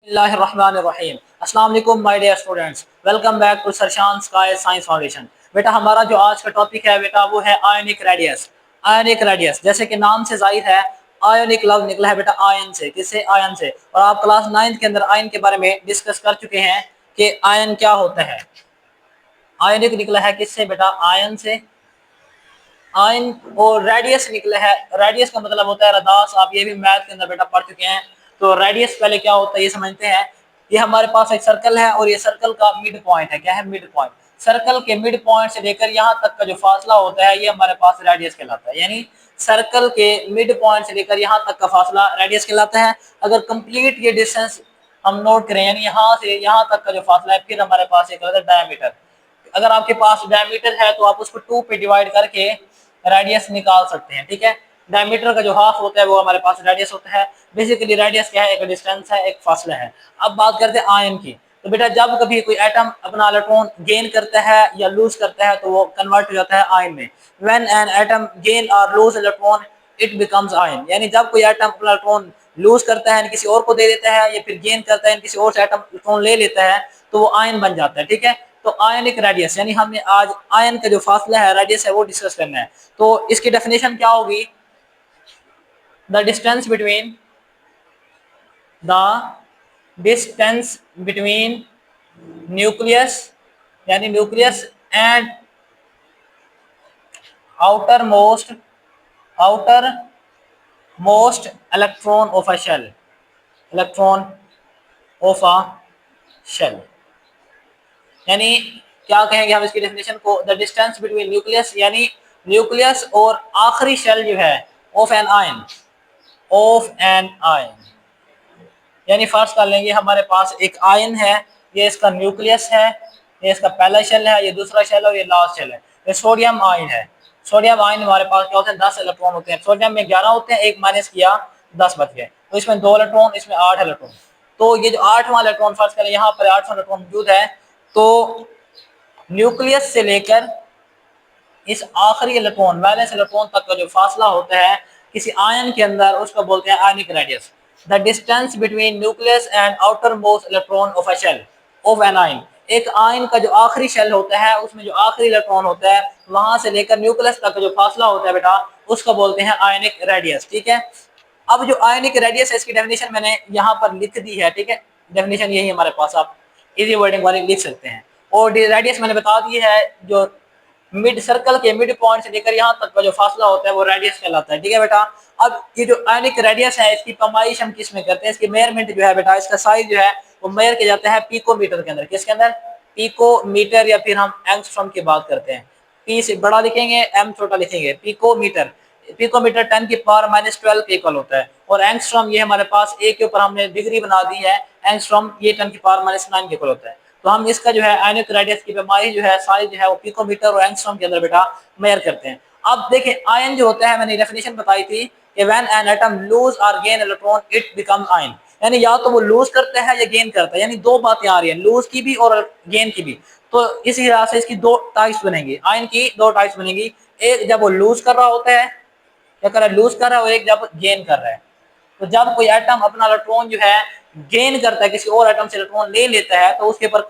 बिस्मिल्लाहिर्रहमानिर्रहीम। अस्सलाम वालेकुम my dear students, welcome back to Sarshan Sky Science Foundation. बेटा हमारा जो आज का टॉपिक है बेटा वो है आयनिक रेडियस। आयनिक रेडियस जैसे कि नाम से जाहिर है, आयनिक लफ्ज निकला है बेटा आयन से। किससे? आयन से। और आप क्लास 9 के अंदर आयन के बारे में डिस्कस कर चुके हैं कि आयन क्या होता है। आयनिक निकला है किससे बेटा? आयन से। आयन और रेडियस निकला है। रेडियस का मतलब होता है रदास। आप ये भी मैथ के अंदर बेटा पढ़ चुके हैं। तो रेडियस पहले क्या होता है ये समझते हैं। ये हमारे पास एक सर्कल है और ये सर्कल का मिड पॉइंट है। क्या है? Mid point. सर्कल के मिड पॉइंट से लेकर यहाँ तक का जो फासला होता है ये हमारे पास रेडियस कहलाता है। यानी सर्कल के मिड पॉइंट से लेकर यहाँ तक का फासला रेडियस कहलाता है। अगर कंप्लीट ये डिस्टेंस हम नोट करें, यानी यहाँ से यहाँ तक का जो फासला है, फिर हमारे पास एक डायमीटर। अगर आपके पास डायमीटर है तो आप उसको 2 पे डिवाइड करके रेडियस निकाल सकते हैं। ठीक है। डायमीटर का जो हाफ होता है वो हमारे पास रेडियस होता है। बेसिकली रेडियस क्या है? एक डिस्टेंस है, एक फासला है। अब बात करते हैं आयन की। तो बेटा जब कभी कोई एटम अपना इलेक्ट्रॉन गेन करता है या लूज करता है तो वो कन्वर्ट हो जाता है आयन में। व्हेन एन एटम गेन और loose electron it becomes ion. यानी जब कोई एटम अपना इलेक्ट्रॉन लूज करता है किसी और को दे देता है या फिर गेन करता है किसी और से एटम इलेक्ट्रॉन ले लेता है तो वो आयन बन जाता है। ठीक है। तो आयनिक रेडियस यानी हमने आज आयन का जो फासला है, रेडियस है, वो डिस्कस करना है। तो इसकी डेफिनेशन क्या होगी? The distance between the distance between nucleus यानी nucleus and outer most electron of a shell. Electron of a shell यानी क्या कहेंगे हम इसकी डेफिनेशन को? द डिस्टेंस बिटवीन न्यूक्लियस यानी न्यूक्लियस और आखिरी शेल जो है ऑफ एन आयन। यानी फर्स्ट कर लेंगे हमारे पास एक आयन है, ये इसका न्यूक्लियस है, ये इसका पहला शेल है, ये दूसरा शेल है और ये लास्ट शेल है। ये सोडियम आयन है। सोडियम आयन हमारे पास क्या होते हैं? 10 इलेक्ट्रॉन होते हैं। सोडियम में 11 होते हैं, एक माइनस किया 10 बच गए। तो इसमें 2 इलेक्ट्रॉन, इसमें 8 इलेक्ट्रॉन। तो ये जो 8वां इलेक्ट्रॉन फर्स्ट करें, यहाँ पर 8वां इलेक्ट्रॉन मौजूद है। तो न्यूक्लियस से लेकर इस आखिरी इलेक्ट्रॉन वैलेंस इलेक्ट्रॉन तक का जो फासला होता है किसी आयन के अंदर, उसको बोलते हैं ionic radius. The distance between nucleus and outer most electron of a shell of an ion. एक आयन का जो आखिरी शेल होता है उसमें जो आखिरी इलेक्ट्रॉन होता है वहां से लेकर न्यूक्लियस तक का जो फासला होता है बेटा उसको बोलते हैं आयनिक रेडियस। ठीक है। अब जो आयनिक रेडियस है इसकी डेफिनेशन मैंने यहाँ पर लिख दी है। ठीक है। डेफिनेशन यही हमारे पास, आप इजी वर्डिंग वाली लिख सकते हैं। और रेडियस मैंने बता दी है, जो मिड सर्कल के मिड पॉइंट से लेकर यहाँ तक का जो फासला होता है वो रेडियस कहलाता है। ठीक है बेटा। अब ये जो आयनिक रेडियस है इसकी पैमाइश हम किस में करते हैं? इसकी मेजरमेंट जो है बेटा, इसका साइज जो है वो मेजर किया जाता है पिकोमीटर के अंदर। किसके अंदर? पिकोमीटर, या फिर हम एंगस्ट्रॉम की बात करते हैं। पी से बड़ा लिखेंगे, एम छोटा लिखेंगे। पिकोमीटर, पिकोमीटर 10⁻12 के इक्वल होता है। और एंगस्ट्रॉम ये हमारे पास ए के ऊपर हमने डिग्री बना दी है, एंगस्ट्रॉम ये 10⁻9 के इक्वल होता है। तो हम इसका जो है आयनिक रेडियस की पैमाइश जो है, साइज जो है वो पिकोमीटर और एंगस्ट्रॉम के अंदर बेटा मेजर करते हैं। अब देखिए आयन जो होता है, मैंने डेफिनेशन बताई थी कि व्हेन एन एटम लूज और gain electron it become ion. यानी या तो वो लूज करता है या गेन करता है, यानी दो बातें आ रही है, लूज की भी और गेन की भी। तो इस हिसाब से इसकी दो टाइप्स बनेंगी, आयन की दो टाइप्स बनेगी। एक जब वो लूज कर रहा होता है, क्या कर रहा है? लूज कर रहा है, और एक जब गेन कर रहा है। तो जब कोई एटम अपना इलेक्ट्रॉन जो है गेन करता है, किसी और एटम से इलेक्ट्रॉन ले लेता है, तो उसके ऊपर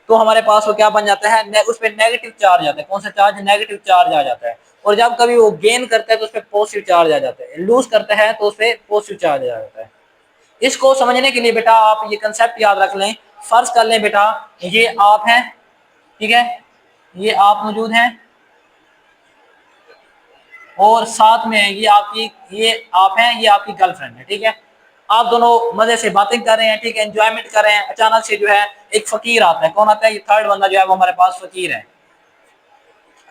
तो हमारे पास वो क्या बन जाता है? उस पर नेगेटिव चार्ज आता है। कौन सा चार्ज? नेगेटिव चार्ज आ जाता है। और जब कभी वो गेन करता है तो उस पर पॉजिटिव चार्ज आ जाता है। लूज करता है तो उस पर पॉजिटिव चार्ज आ जाता है। इसको समझने के लिए बेटा आप ये कंसेप्ट याद रख लें। फर्ज कर लें बेटा ये आप हैं, ठीक है, ये आप मौजूद हैं और साथ में ये आपकी, ये आप हैं, ये आपकी गर्लफ्रेंड है। ठीक है। आप दोनों मजे से बातें कर रहे हैं, ठीक है, एंजॉयमेंट कर रहे हैं। अचानक से जो है एक फकीर आता है। कौन आता है? ये थर्ड बंदा जो है वो हमारे पास फकीर है।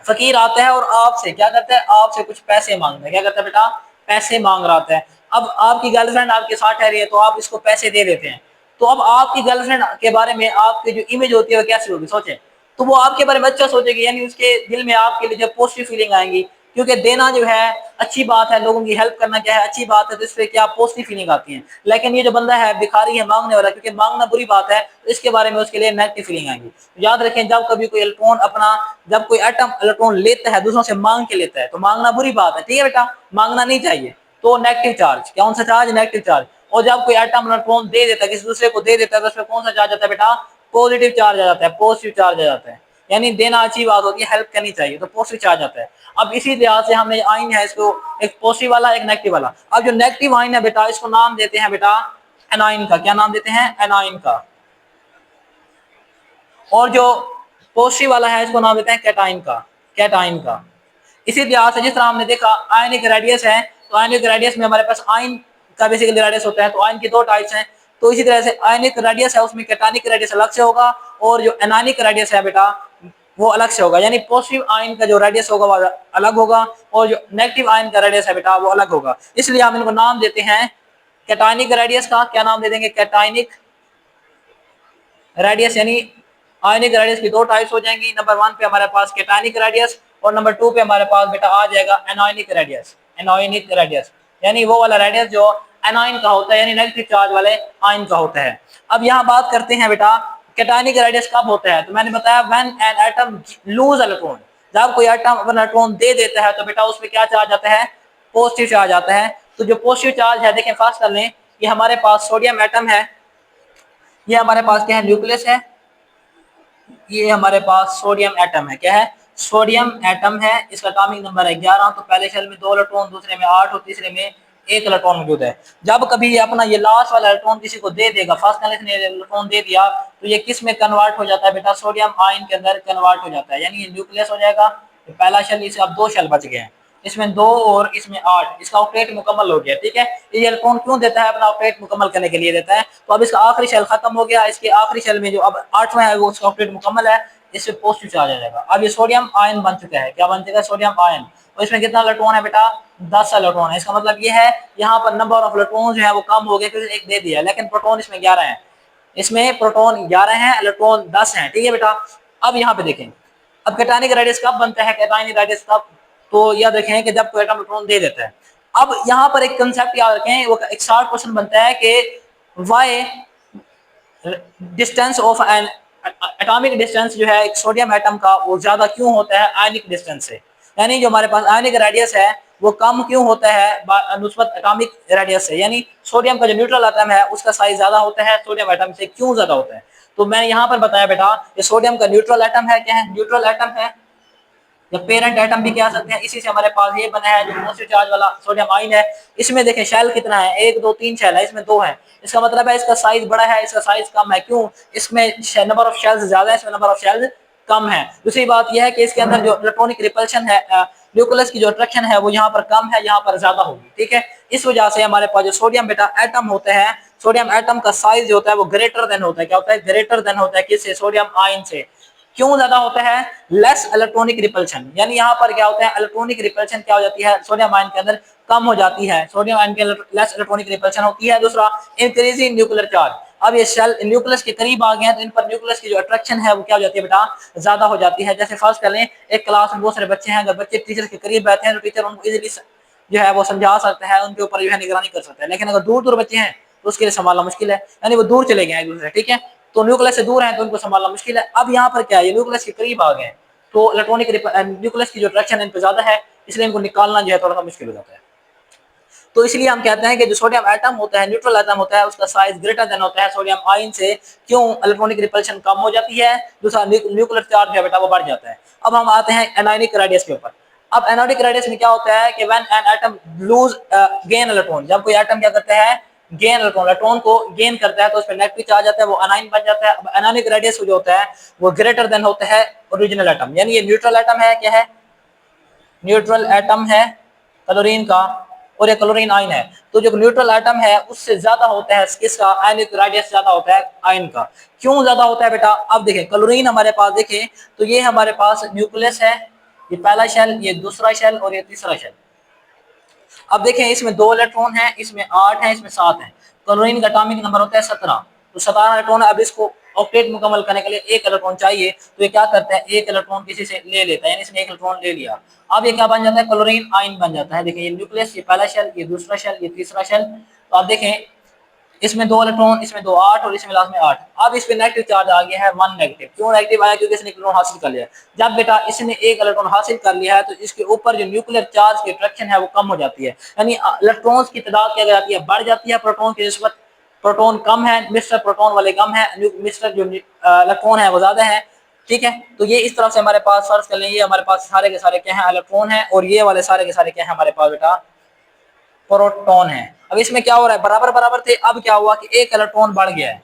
फकीर आता है और आपसे क्या करता है? आपसे कुछ पैसे मांगता है। क्या करता है बेटा? पैसे मांग रहा होता है। अब आपकी गर्लफ्रेंड आपके साथ ठहरी है तो आप इसको पैसे दे देते हैं। तो अब आपकी गर्लफ्रेंड के बारे में आपकी जो इमेज होती है वो कैसी होगी? सोचें। तो वो आपके बारे में अच्छा सोचेगी, यानी उसके दिल में आपके लिए जो पॉजिटिव फीलिंग आएंगी। क्योंकि देना जो है अच्छी बात है, लोगों की हेल्प करना क्या है अच्छी बात है, तो इससे क्या पॉजिटिव फीलिंग आती है। लेकिन ये जो बंदा है भिखारी है, मांगने वाला, क्योंकि मांगना बुरी बात है, तो इसके बारे में उसके लिए नेगेटिव फीलिंग आएंगी। तो याद रखें, जब कभी कोई इलेक्ट्रॉन अपना, जब कोई एटम इलेक्ट्रॉन लेता है दूसरों से मांग के लेता है तो मांगना बुरी बात है। ठीक है बेटा, मांगना नहीं चाहिए। तो नेगेटिव चार्ज, कौन सा चार्ज? Negative charge. और जब कोई एटम इलेक्ट्रॉन दे देता है, किसी दूसरे को दे देता है, तो उसमें कौन सा चार्ज आता है बेटा? पॉजिटिव चार्ज आ जाता है, पॉजिटिव चार्ज आ जाता है। यानी देना अच्छी बात होती है, हेल्प करनी चाहिए, तो पॉजिटिव चार्ज आता है। अब इसी लिहाज से हमने आइन है इसको एक पॉजिटिव वाला, एक नेगेटिव वाला। अब जो नेगेटिव आइन है बेटा, इसको नाम देते हैं बेटा एनाइन का। क्या नाम देते हैं? एनाइन का। और जो पॉजिटिव वाला है इसको नाम देते हैं कैटाइन का, कैटाइन का। इसी लिहाज से जिस तरह हमने देखा आयनिक रेडियस है, तो आयनिक रेडियस में हमारे पास आयन का बेसिकली रेडियस होता है, तो आयन की दो टाइप्स हैं। तो इसी तरह से आयनिक रेडियस है उसमें कैटानिक रेडियस अलग से होगा, और जो एनानिक रेडियस है बेटा वो अलग से होगा। यानी पॉजिटिव आयन का जो रेडियस होगा वो अलग होगा, और जो नेगेटिव आयन का रेडियस है बेटा वो अलग होगा। इसलिए हम इनको नाम देते हैं कैटानिक रेडियस का। क्या नाम दे देंगे? Cationic radius. यानी आयनिक रेडियस की दो टाइप्स हो जाएंगी। नंबर 1 पे हमारे पास कैटानिक रेडियस, और नंबर 2 पे हमारे पास बेटा आ जाएगा एनायनिक रेडियस। एनायनिक रेडियस यानी वो वाला रेडियस जो एनाइन का होता है, यानी नेगेटिव चार्ज वाले आयन का होता है। अब यहाँ बात करते हैं बेटा कैटानिक रेडियस कब होता है। तो मैंने बताया when an atom loose electron, जब कोई एटम इलेक्ट्रॉन दे देता है तो बेटा उसमें क्या चार्ज आता है? पॉजिटिव चार्ज आता है। तो जो पॉजिटिव चार्ज है, देखें फर्स्ट कर लें, ये हमारे पास सोडियम एटम है, ये हमारे पास क्या है? न्यूक्लियस है। ये हमारे पास सोडियम एटम है। क्या है? सोडियम एटम है। इसका एटॉमिक नंबर है 11। तो पहले शेल में 2 इलेक्ट्रॉन, दूसरे में 8 और तीसरे में 1 इलेक्ट्रॉन मौजूद है। जब कभी ये अपना ये लास्ट वाला इलेक्ट्रॉन किसी को दे देगा, फर्स्ट वाले ने इलेक्ट्रॉन दे दिया, तो ये किस में कन्वर्ट हो जाता है बेटा? सोडियम आयन के अंदर कन्वर्ट हो जाता है। यानी ये न्यूक्लियस हो जाएगा। पहला शेल, इसे अब 2 शेल बच गए हैं, इसमें 2 और इसमें 8। इसका ऑक्टेट मुकम्मल हो गया। ठीक है, ये इलेक्ट्रॉन क्यों देता है? अपना ऑक्टेट मुकम्मल करने के लिए देता है। तो अब इसका आखिरी शेल खत्म हो गया, इसके आखिरी शेल में जो अब 8वां है वो उसका ऑक्टेट मुकम्मल है, इससे पॉजिटिव चार्ज आ जाएगा। अब ये सोडियम आयन बन चुका है। क्या बन चुका है? Sodium ion. और इसमें कितना इलेक्ट्रॉन है बेटा? 10 इलेक्ट्रॉन है। इसका मतलब ये है यहाँ पर नंबर ऑफ इलेक्ट्रॉन जो है वो कम हो गए क्योंकि एक दे दिया, लेकिन प्रोटॉन इसमें 11 है। इसमें प्रोटॉन 11 है, इलेक्ट्रॉन 10 है। ठीक है बेटा। अब यहाँ पे देखें, अब कैटायनिक रेडियस कब बनता है? कैटायनिक रेडियस कब? तो याद रखें कि जब कोई एटम इलेक्ट्रॉन दे देता है। अब यहाँ पर एक कंसेप्ट याद रखें, वो एक शॉर्ट क्वेश्चन बनता है कि why distance of an atomic distance जो है एक सोडियम एटम का वो ज्यादा क्यों होता है आयनिक डिस्टेंस से। यानी जो हमारे पास आयनिक रेडियस है वो कम क्यों होता है नुस्बत एटॉमिक रेडियस से। यानी सोडियम का जो न्यूट्रल एटम है उसका साइज ज्यादा होता है सोडियम एटम से, क्यों ज्यादा होता है? तो मैंने यहाँ पर बताया बेटा ये सोडियम का न्यूट्रल एटम है। क्या है? न्यूट्रल एटम है, या पेरेंट एटम भी कह सकते हैं। इसी से हमारे पास ये बना है जो पॉजिटिव चार्ज वाला सोडियम आयन है। इसमें देखें शेल कितना है? 1 2 3 शेल है, इसमें 2 है। इसका मतलब है इसका साइज बड़ा है, इसका साइज कम है। क्यों? इसमें नंबर ऑफ शेल्स ज्यादा है, इसमें नंबर ऑफ शेल्स कम है। दूसरी बात यह है कि इसके अंदर जो इलेक्ट्रॉनिक रिपल्शन है, न्यूक्लियस की जो अट्रैक्शन है वो यहाँ पर कम है, यहाँ पर ज्यादा होगी। ठीक है, इस वजह से हमारे पास जो सोडियम बेटा एटम होते हैं, सोडियम एटम का साइज जो होता है वो ग्रेटर देन होता है। क्या होता है? ग्रेटर देन होता है किससे? सोडियम आयन से। क्यों ज्यादा होता है? Less electronic repulsion. यानी यहाँ पर क्या होता है? इलेक्ट्रॉनिक रिपल्शन क्या हो जाती है सोडियम आयन के अंदर? कम हो जाती है। सोडियम आयन के लेस इलेक्ट्रॉनिक रिपल्शन होती है। दूसरा, इंक्रीजिंग न्यूक्लियर चार्ज। अब ये शेल न्यूक्लियस के करीब आ गए हैं तो इन पर न्यूक्लियस की जो अट्रैक्शन है वो क्या हो जाती है बेटा? ज्यादा हो जाती है। जैसे फर्स्ट कर लें, एक क्लास में बहुत सारे बच्चे हैं, अगर बच्चे टीचर के करीब बैठे हैं तो टीचर उनको इजीली जो है वो समझा सकता है, उनके ऊपर जो है निगरानी कर सकता है। लेकिन अगर दूर दूर बच्चे हैं तो उसके लिए संभालना मुश्किल है, यानी वो दूर चले गए हैं एक दूसरे। ठीक है, तो न्यूक्लियस से दूर है तो उनको संभालना मुश्किल है। अब यहाँ पर क्या है? ये न्यूक्लियस के करीब आ गए तो इलेक्ट्रॉनिक न्यूक्लियस की जो अट्रैक्शन है इन पर ज्यादा है, इसलिए इनको निकालना जो है थोड़ा सा मुश्किल हो जाता है। तो इसलिए हम कहते हैं कि जो सोडियम एटम होता है, न्यूट्रल एटम होता है, उसका साइज ग्रेटर देन होता है सोडियम आयन से। क्यों? इलेक्ट्रॉनिक रिपल्शन कम हो जाती है। दूसरा, न्यूक्लियर चार्ज है बेटा वो बढ़ जाता है। अब हम आते हैं एनायनिक रेडियस के ऊपर। अब एनायनिक रेडियस में क्या होता है कि when an atom lose gain electron, जब कोई एटम क्या करता है? गेन इलेक्ट्रॉन, इलेक्ट्रॉन को गेन करता है तो उस पर नेगेटिव चार्ज आता है, वो अनाइन बन जाता है। अब एनायनिक रेडियस जो होता है वो ग्रेटर देन होता है ओरिजिनल एटम। यानी ये न्यूट्रल एटम है। क्या है? न्यूट्रल एटम है क्लोरीन का, और ये क्लोरीन आयन है। तो जो न्यूट्रल एटम है उससे ज्यादा होता है किसका? आयनिक रेडियस ज्यादा होता है आयन का। क्यों ज्यादा होता है बेटा? अब देखें क्लोरीन हमारे पास, देखें तो ये हमारे पास न्यूक्लियस है, ये पहला शेल, ये दूसरा शेल और ये तीसरा शेल। अब देखें इसमें 2 इलेक्ट्रॉन है, इसमें 8 है, इसमें 7 है। क्लोरीन का एटॉमिक नंबर होता है 17। तो 17 इलेक्ट्रॉन। अब इसको ऑक्टेट मुकम्मल करने के लिए 1 इलेक्ट्रॉन चाहिए, तो ये क्या करता है? 1 इलेक्ट्रॉन किसी से ले लेता है, यानी इसने 1 इलेक्ट्रॉन ले लिया। अब ये क्या बन जाता है? क्लोरीन आयन बन जाता है। देखिए ये न्यूक्लियस, ये पहला शेल, ये दूसरा शेल, ये तीसरा शेल। तो आप देखें इसमें 2 इलेक्ट्रॉन, इसमें 2 8 और इसमें लास्ट में 8। अब इस पे नेगेटिव चार्ज आ गया है 1 नेगेटिव। क्यों नेगेटिव आया? क्योंकि इसने इलेक्ट्रॉन हासिल कर लिया। जब बेटा इसने एक इलेक्ट्रॉन हासिल कर लिया है तो इसके ऊपर जो न्यूक्लियर चार्ज की अट्रैक्शन है वो कम हो जाती है, यानी इलेक्ट्रॉन्स की तादाद क्या जाती है, बढ़ जाती है प्रोटॉन की निस्बत। प्रोटॉन कम है, मिस्टर प्रोटॉन वाले कम है, मिस्टर जो इलेक्ट्रॉन है वो ज्यादा है। ठीक है, तो ये इस तरफ से हमारे पास फर्ज कर लेंगे, हमारे पास सारे के सारे क्या है, इलेक्ट्रॉन है, और ये वाले सारे के सारे क्या है हमारे पास बेटा, प्रोटॉन है। अब इसमें क्या हो रहा है, बराबर बराबर थे, अब क्या हुआ कि एक इलेक्ट्रॉन बढ़ गया है,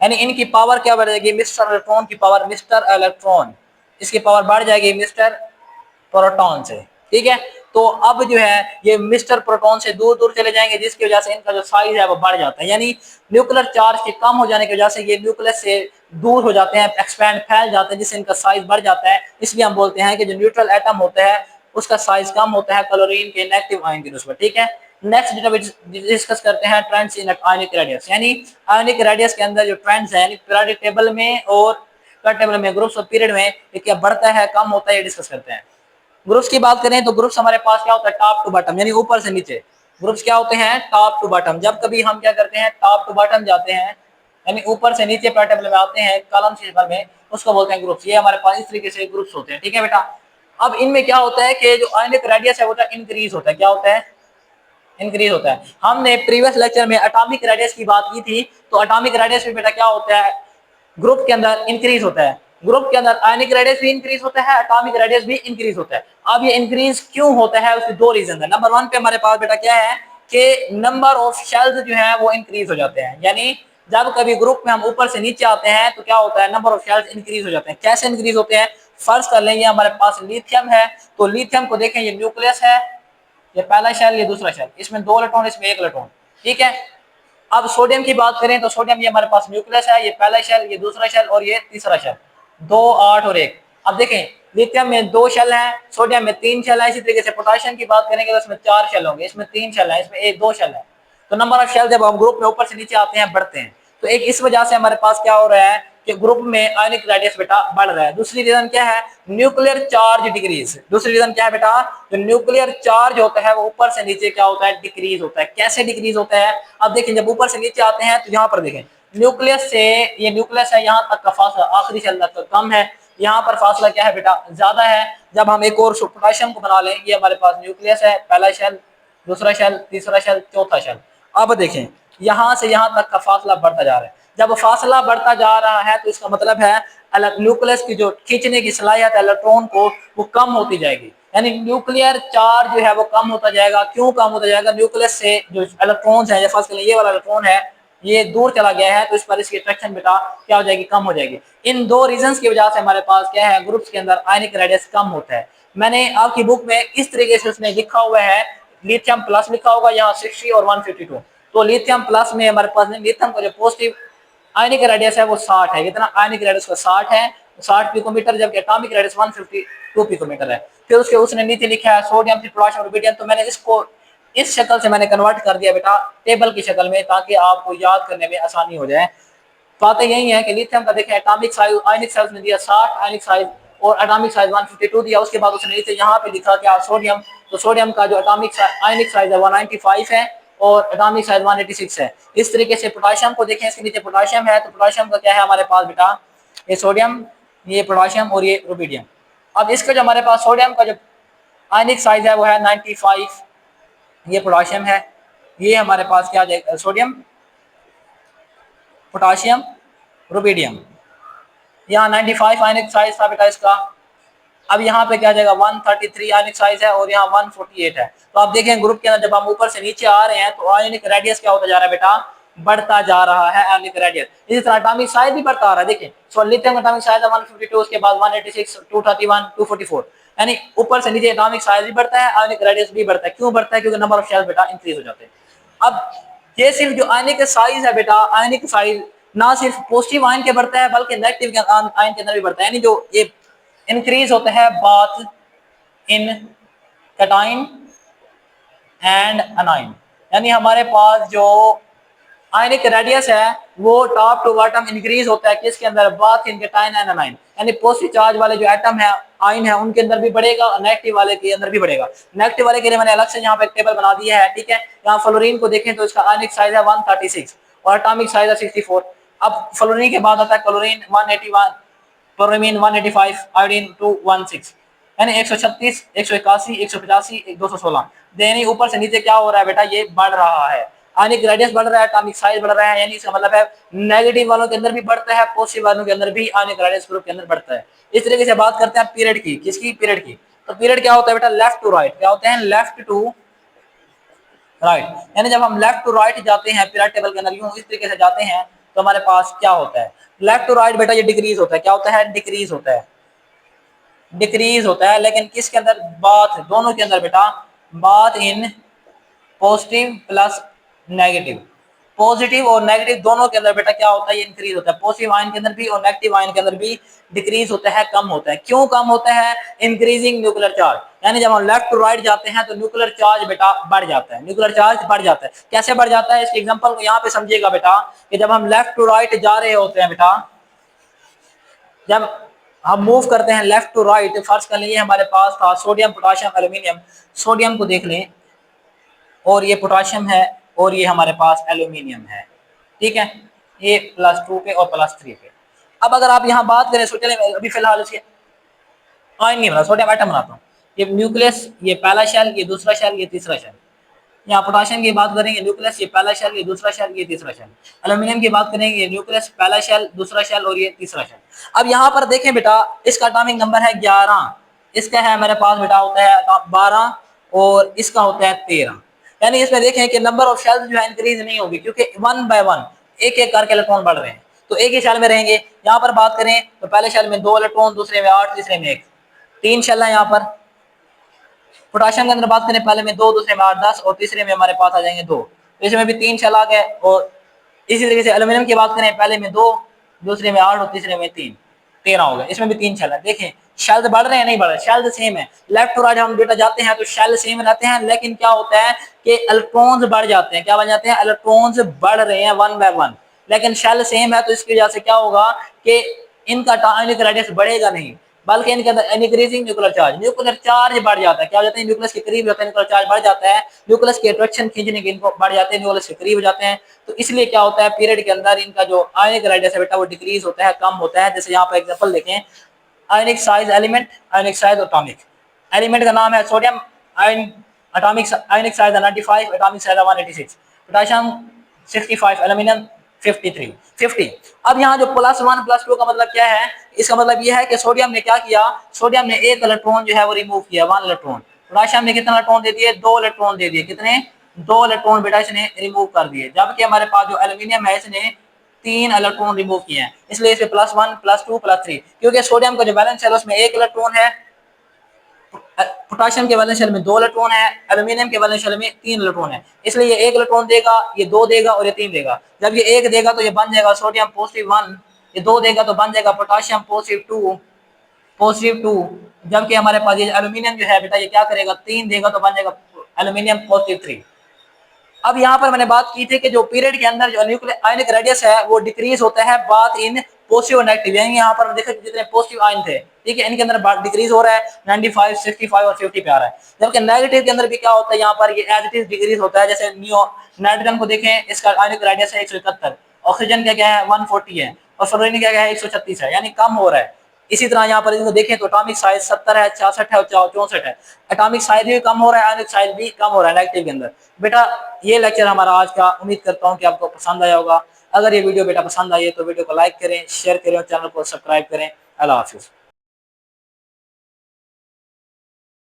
यानी इनकी पावर क्या बढ़ जाएगी, मिस्टर इलेक्ट्रॉन की पावर, मिस्टर इलेक्ट्रॉन इसकी पावर बढ़ जाएगी मिस्टर प्रोटॉन से। ठीक है, तो अब जो है ये मिस्टर प्रोटॉन से दूर दूर चले जाएंगे, जिसकी वजह से इनका जो साइज है वो बढ़ जाता है, यानी न्यूक्लियर चार्ज के कम हो जाने की वजह से ये न्यूक्लियस से दूर हो जाते हैं, एक्सपैंड फैल जाते हैं, जिससे इनका साइज बढ़ जाता है। इसलिए हम बोलते हैं कि जो न्यूट्रल एटम होता है उसका साइज कम होता है क्लोरीन के नेगेटिव आयन की निस्बत। ठीक है, नेक्स्ट डिस्कस करते हैं ट्रेंड्स इन आयनिक रेडियस, यानी आयनिक रेडियस के अंदर जो ट्रेंड्स है, यानी पीरियोडिक टेबल में और टेबल में, ग्रुप्स और पीरियड में ये क्या बढ़ता है कम होता है, ये डिस्कस करते हैं। ग्रुप्स की बात करें तो ग्रुप्स हमारे पास क्या होता है, टॉप टू बॉटम, यानी ऊपर से नीचे। ग्रुप्स क्या होते हैं, टॉप टू बॉटम। जब कभी हम क्या करते हैं, टॉप टू बॉटम जाते हैं, यानी ऊपर से नीचे टेबल में आते हैं कॉलम शेप में, उसको बोलते हैं ग्रुप्स। ये हमारे पास इस तरीके से ग्रुप्स होते हैं। ठीक है बेटा, अब इनमें क्या होता है कि जो आयनिक रेडियस है वो इंक्रीज होता है। क्या होता है, इंक्रीज होता है। हमने प्रीवियस लेक्चर में एटॉमिक रेडियस की बात की थी, तो एटॉमिक रेडियस में बेटा क्या होता है, ग्रुप के अंदर इंक्रीज होता है। ग्रुप के अंदर आयनिक रेडियस भी इंक्रीज होता है, एटॉमिक रेडियस भी इंक्रीज होता है। अब ये इंक्रीज क्यों होता है, उसके दो रीजन है। नंबर 1 पे हमारे पास बेटा क्या है कि नंबर ऑफ शेल्स जो है वो इंक्रीज हो जाते हैं, यानी जब कभी ग्रुप में हम ऊपर से नीचे आते हैं तो क्या होता है, नंबर ऑफ शेल्स इंक्रीज हो जाते हैं। कैसे इंक्रीज होते हैं, फर्स्ट कर लेंगे, हमारे पास लिथियम है, तो लिथियम को देखें, ये न्यूक्लियस है, ये पहला शेल, ये दूसरा शेल, इसमें 2 इलेक्ट्रॉन, इसमें 1 इलेक्ट्रॉन। ठीक है, अब सोडियम की बात करें तो सोडियम ये हमारे पास न्यूक्लियस है, ये पहला शेल, ये दूसरा शेल और ये तीसरा शेल, 2 8 और 1। अब देखें, लिथियम में 2 शेल हैं, सोडियम में 3 शेल है। इसी तरीके से पोटेशियम की बात करेंगे तो इसमें 4 शेल होंगे, इसमें 3 शेल है, इसमें 2 शेल है। तो नंबर ऑफ शेल जब हम ग्रुप में ऊपर से नीचे आते हैं बढ़ते हैं, तो एक इस वजह से हमारे पास क्या हो रहा है कि ग्रुप में आयनिक रेडियस बेटा बढ़ रहा है। दूसरी रीजन क्या है, न्यूक्लियर चार्ज डिक्रीज। दूसरी रीजन क्या है बेटा, जो न्यूक्लियर चार्ज होता है वो ऊपर से नीचे क्या होता है, डिक्रीज होता है। कैसे डिक्रीज होता है, अब देखें, जब ऊपर से नीचे आते हैं तो यहाँ पर देखें, न्यूक्लियस से, ये न्यूक्लियस है, यहाँ तक का फासला आखिरी शेल तक कम है, यहाँ पर फासला क्या है बेटा, ज्यादा है। जब हम एक और पोटेशियम को बना लें, ये हमारे पास न्यूक्लियस है, पहला शेल, दूसरा शेल, तीसरा शेल, चौथा शेल। अब देखें, यहाँ से यहाँ तक का फासला बढ़ता जा रहा है। जब फासला बढ़ता जा रहा है तो इसका मतलब है न्यूक्लियस की जो खींचने की सलाहियत है इलेक्ट्रॉन को, वो कम होती जाएगी, यानी न्यूक्लियर चार्ज जो है वो कम होता जाएगा। क्यों कम होता जाएगा, न्यूक्लियस से जो इलेक्ट्रॉन्स है, फर्स्ट ये वाला इलेक्ट्रॉन है ये दूर चला गया है, तो इस पर इसकी अट्रैक्शन बेटा क्या हो जाएगी, कम हो जाएगी। इन दो रीजंस की वजह से हमारे पास क्या है, ग्रुप्स के अंदर आयनिक रेडियस कम होता है। मैंने आपकी बुक में इस तरीके से उसने लिखा हुआ है, लिथियम प्लस लिखा होगा यहाँ 60 और 152। तो लिथियम प्लस में हमारे पास लिथियम का जो पॉजिटिव आयनिक रेडियस है वो 60 है। कितना आयनिक रेडियस का 60 है, 60 पिकोमीटर, जबकि एटॉमिक रेडियस 152 पिकोमीटर है। फिर उसके उसने नीचे लिखा है सोडियम, पोटेशियम, रुबिडियम। तो मैंने इसको इस शक्ल से मैंने कन्वर्ट कर दिया बेटा टेबल की शक्ल में, ताकि आपको याद करने में आसानी हो जाए। बातें यही है कि लिथियम का देखें एटॉमिक साइज, आयनिक साइज ने दिया 60 आयनिक साइज, और एटॉमिक साइज 152 दिया। उसके बाद उसने नीचे यहाँ पे लिखा कि सोडियम, तो सोडियम का जो एटॉमिक आयनिक साइज है 195 है और एटॉमिक साइज 186 है। इस तरीके से पोटेशियम को देखें, इसके नीचे पोटेशियम है, तो पोटेशियम का क्या है हमारे पास बेटा, ये सोडियम, ये पोटेशियम और ये रुबिडियम। अब इसका जो हमारे पास सोडियम का जो आयनिक साइज है वो है 95, ये पोटेशियम है, ये हमारे पास क्या जाएगा, सोडियम, पोटेशियम, रुबिडियम। यहाँ 95 आयनिक साइज था बेटा इसका। अब यहाँ पे क्या जाएगा, 133 आयनिक साइज है और यहाँ 148 है। तो आप देखें ग्रुप के अंदर जब हम ऊपर से नीचे आ रहे हैं तो आयनिक रेडियस क्या होता जा रहा है बेटा, बढ़ता जा रहा है आयनिक रेडियस। इसी तरह एटॉमिक साइज भी बढ़ता आ रहा है। देखिए, सो लिथियम एटॉमिक साइज है 152, उसके बाद 186, 231, 244, यानी ऊपर से नीचे एटॉमिक साइज भी बढ़ता है, आयनिक रेडियस भी बढ़ता है। क्यों बढ़ता है, क्योंकि नंबर ऑफ शेल्स बेटा इंक्रीज हो जाते हैं। अब ये सिर्फ जो आयनिक साइज है बेटा, आयनिक साइज ना सिर्फ पॉजिटिव आयन के बढ़ता है बल्कि नेगेटिव आयन के अंदर भी बढ़ता है, यानी जो ये इंक्रीज होता है बात इन कैटाइन एंड अनाइन, यानी हमारे पास जो आयनिक रेडियस है वो टॉप टू बॉटम इंक्रीज होता है किसके अंदर, बात इन कैटाइन एंड अनाइन, यानी पॉजिटिव चार्ज वाले जो एटम है आयन है उनके अंदर भी बढ़ेगा, नेगेटिव वाले के अंदर भी बढ़ेगा। नेगेटिव वाले के लिए मैंने अलग से यहाँ पे एक टेबल बना दिया है, ठीक है। यहाँ फ्लोरीन को देखें तो इसका आयनिक साइज है 136 और एटॉमिक साइज है 64। अब फ्लोरीन के बाद आता है क्लोरीन 181, क्लोरीन 185, आयोडीन 216, यानी 136, 181, 185, 216। यानी ऊपर से नीचे क्या हो रहा है बेटा, ये बढ़ रहा है, आयनिक रेडियस बढ़ रहा है, एटॉमिक साइज बढ़ रहा है, यानी इसका मतलब है नेगेटिव वालों के अंदर भी बढ़ता है, पॉजिटिव वालों के अंदर भी आयनिक रेडियस ग्रुप के अंदर बढ़ता है। इस तरीके से बात करते हैं पीरियड की, किसकी, पीरियड की। तो पीरियड क्या होता है बेटा, लेफ्ट टू राइट, क्या होते हैं, लेफ्ट टू राइट, यानी जब हम लेफ्ट टू राइट जाते हैं पीरियड टेबल के अंदर यूं इस तरीके से जाते हैं तो हमारे पास क्या होता है, लेफ्ट टू राइट बेटा ये डिक्रीज होता है, क्या होता है, डिक्रीज होता है, डिक्रीज होता है। लेकिन किसके अंदर, बात दोनों के अंदर बेटा, बात in positive plus negative, positive और नेगेटिव दोनों के अंदर बेटा क्या होता है, ये इंक्रीज होता है। पॉजिटिव आयन के अंदर भी और नेगेटिव आयन के अंदर भी डिक्रीज होता है, कम होता है। क्यों कम होता है, इंक्रीजिंग न्यूक्लियर चार्ज, यानी जब हम लेफ्ट टू राइट जाते हैं तो न्यूक्लियर चार्ज बेटा बढ़ जाता है, न्यूक्लियर चार्ज बढ़ जाता है। कैसे बढ़ जाता है, इसके एग्जांपल को यहाँ पे समझिएगा बेटा, कि जब हम लेफ्ट टू राइट जा रहे होते हैं बेटा, जब हम मूव करते हैं लेफ्ट टू राइट, फर्स्ट कर लिए हमारे पास था सोडियम, पोटाशियम, एल्यूमिनियम। सोडियम को देख लें और ये पोटाशियम है और ये हमारे पास एल्यूमिनियम है, ठीक है, ये +2 पे और +3 पे। अब अगर आप यहाँ बात करें, सोचिए अभी फिलहाल इसके आयन नहीं बना, सोडियम एटम बनाता हूँ, ये न्यूक्लियस, ये पहला शेल, ये दूसरा शेल, ये तीसरा शेल। यहाँ पोटाशियम की बात करेंगे, न्यूक्लियस, ये पहला शेल, ये दूसरा शेल, ये तीसरा शेल। एल्यूमिनियम की बात करेंगे, ये न्यूक्लियस, पहला शेल, दूसरा शेल और ये तीसरा शेल। अब यहाँ पर देखें बेटा, इसका एटॉमिक नंबर है 11, इसका है मेरे पास बेटा होता है 12 और इसका होता है 13। यानी इसमें देखें कि नंबर ऑफ शेल्स जो है इंक्रीज नहीं होगी, क्योंकि 1 बाय 1 एक एक करके इलेक्ट्रॉन बढ़ रहे हैं, तो एक ही शेल में रहेंगे। यहाँ पर बात करें तो पहले शेल में 2 इलेक्ट्रॉन, दूसरे में 8, तीसरे में 1, 3 शेल है यहाँ पर। पोटाशियम के अंदर बात करें, पहले में 2, दूसरे में 8, 10 और तीसरे में हमारे पास आ जाएंगे 2, तो इसमें भी 3 शेल आ गए। और इसी तरीके से एल्यूमिनियम की बात करें, पहले में 2, दूसरे में 8 और तीसरे में 3, 13 हो गए, इसमें भी 3 शेल है। देखें शेल बढ़ रहे हैं, नहीं बढ़ रहे, शेल सेम है। लेफ्ट टू राइट हम बेटा जाते हैं तो शेल सेम रहते हैं, लेकिन क्या होता है कि इलेक्ट्रॉन्स बढ़ जाते हैं, क्या बन जाते हैं, इलेक्ट्रॉन्स बढ़ रहे हैं 1 बाय 1, लेकिन शेल सेम है, तो इसकी वजह से क्या होगा कि इनका आयनिक रेडियस बढ़ेगा नहीं, बल्कि इनके अंदर increasing nuclear charge, nuclear charge बढ़ जाता है। क्या हो जाता है, न्यूक्लियस के करीब जाता है, न्यूक्लियर चार्ज बढ़ जाता है, न्यूक्लियस के अट्रैक्शन खींचने के इनको बढ़ जाते हैं, न्यूक्लियस के करीब हो जाते हैं। तो इसलिए क्या होता है, पीरियड के अंदर इनका जो आयनिक रेडियस है बेटा वो डिक्रीज होता है, कम होता है। जैसे यहाँ पर एग्जांपल देखें, आयनिक साइज एलिमेंट, आयनिक साइज एटॉमिक, एलिमेंट का नाम है सोडियम, आयन एटॉमिक आयनिक size 95, atomic size 186, potassium 65, aluminium 53, 50। अब यहाँ जो +1 +2 का मतलब क्या है, इसका मतलब यह है कि सोडियम ने क्या किया, सोडियम ने एक इलेक्ट्रॉन जो है वो रिमूव किया, 1 इलेक्ट्रॉन। पोटेशियम ने कितना इलेक्ट्रॉन दे दिए, 2 इलेक्ट्रॉन दे दिए, कितने, 2 इलेक्ट्रॉन बेटा इसने रिमूव कर दिए। जबकि हमारे पास जो एल्यूमिनियम है इसने 3 इलेक्ट्रॉन रिमूव किए हैं, इसलिए इसे +1 +2 +3, क्योंकि सोडियम का जो बैलेंस है उसमें 1 इलेक्ट्रॉन है, पोटेशियम के वैलेंस शेल में 2 इलेक्ट्रॉन है, एल्यूमिनियम के वैलेंस शेल में 3 इलेक्ट्रॉन है, इसलिए ये 1 इलेक्ट्रॉन देगा, ये 2 देगा और ये 3 देगा। जब ये 1 देगा तो ये बन जाएगा सोडियम +1, ये 2 देगा तो बन जाएगा पोटेशियम +2, जबकि हमारे पास ये एल्यूमिनियम जो है बेटा ये क्या करेगा, 3 देगा तो बन जाएगा एल्यूमिनियम +3। अब यहाँ पर मैंने बात की थी कि जो पीरियड के अंदर जो न्यूक्लियर आयनिक रेडियस है वो डिक्रीज होता है, बात इन पॉजिटिव और नेगेटिव, यानी यहाँ पर देखो जितने पॉजिटिव आयन थे, ठीक है, इनके अंदर डिक्रीज हो रहा है, 95, 65 और 50 पे आ रहा है। जबकि नेगेटिव के अंदर भी क्या होता है, यहाँ पर ये एज इट इज डिक्रीज होता है। जैसे नाइट्रोजन को देखें, इसका आयनिक रेडियस है 171, ऑक्सीजन का क्या है 140 है और फ्लोरीन का क्या है 136 है, यानी कम हो रहा है। इसी तरह यहाँ पर इनको देखें तो एटॉमिक साइज 70 है, 66 है और 64 है, एटॉमिक साइज भी कम हो रहा है, आयनिक साइज भी कम हो रहा है नेगेटिव के अंदर। बेटा ये लेक्चर हमारा आज का, उम्मीद करता हूँ कि आपको पसंद आया होगा। अगर ये वीडियो बेटा पसंद आई है तो वीडियो को लाइक करें, शेयर करें और चैनल को सब्सक्राइब करें। अल्लाह हाफिज़।